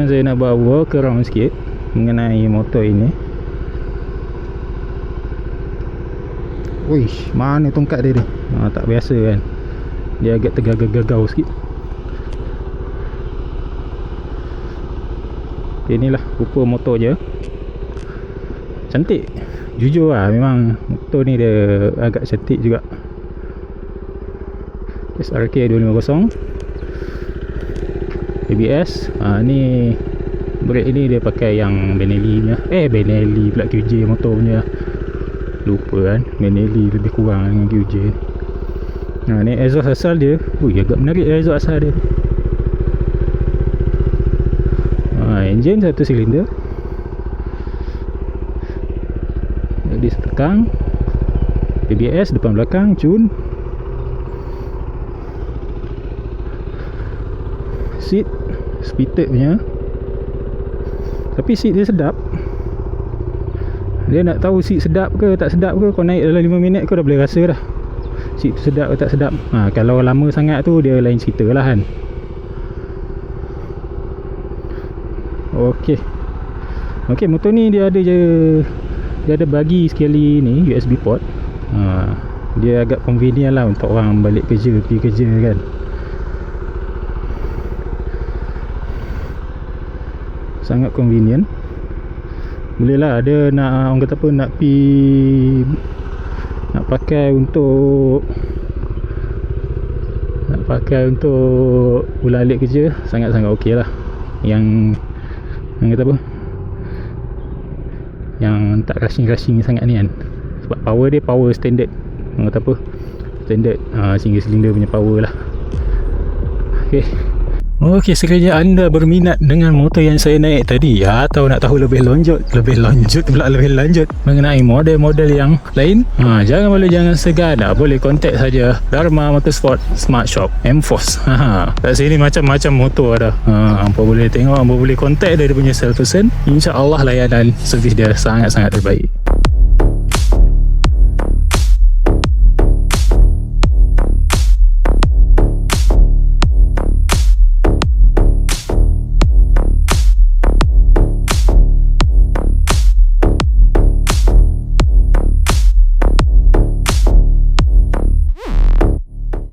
Sekarang saya nak buat walk around sikit mengenai motor ini. Uish, mana tongkat dia ni? Tak biasa kan. Dia agak tergagau-gagau sikit. Inilah rupa motor je. Cantik. Jujur lah, memang motor ni dia agak cantik juga. SRK 250 ABS. Ni brake ni dia pakai yang Benelli punya. Benelli pula, QJ motor punya. Lupa kan, Benelli lebih kurang dengan QJ. Ni exhaust asal dia. Agak menarik exhaust asal dia. Enjin 1 silinder. Jadi setekang. ABS depan belakang, cun. Seat Spitted punya. Tapi seat dia sedap. Dia nak tahu seat sedap ke tak sedap ke, kau naik dalam 5 minit kau dah boleh rasa dah seat tu sedap ke tak sedap. Kalau lama sangat tu dia lain cerita lah kan. Okey, motor ni dia ada bagi sekali ni USB port. Dia agak convenient lah untuk orang balik kerja, pergi kerja kan. Sangat convenient. Boleh lah, ada nak, orang kata apa, nak pakai untuk balik kerja, sangat-sangat okey lah. Yang kata apa, yang tak rushing sangat ni kan. Sebab power dia power standard, orang kata apa, standard single cylinder punya power lah. Okey, sekiranya anda berminat dengan motor yang saya naik tadi, atau nak tahu lebih lanjut mengenai model-model yang lain, jangan segan, boleh kontak saja Dharma Motorsport Smart Shop M-Force. Kat sini macam-macam motor ada. Apa boleh tengok, apa boleh kontak dia punya salesperson. InsyaAllah layanan servis dia sangat-sangat terbaik.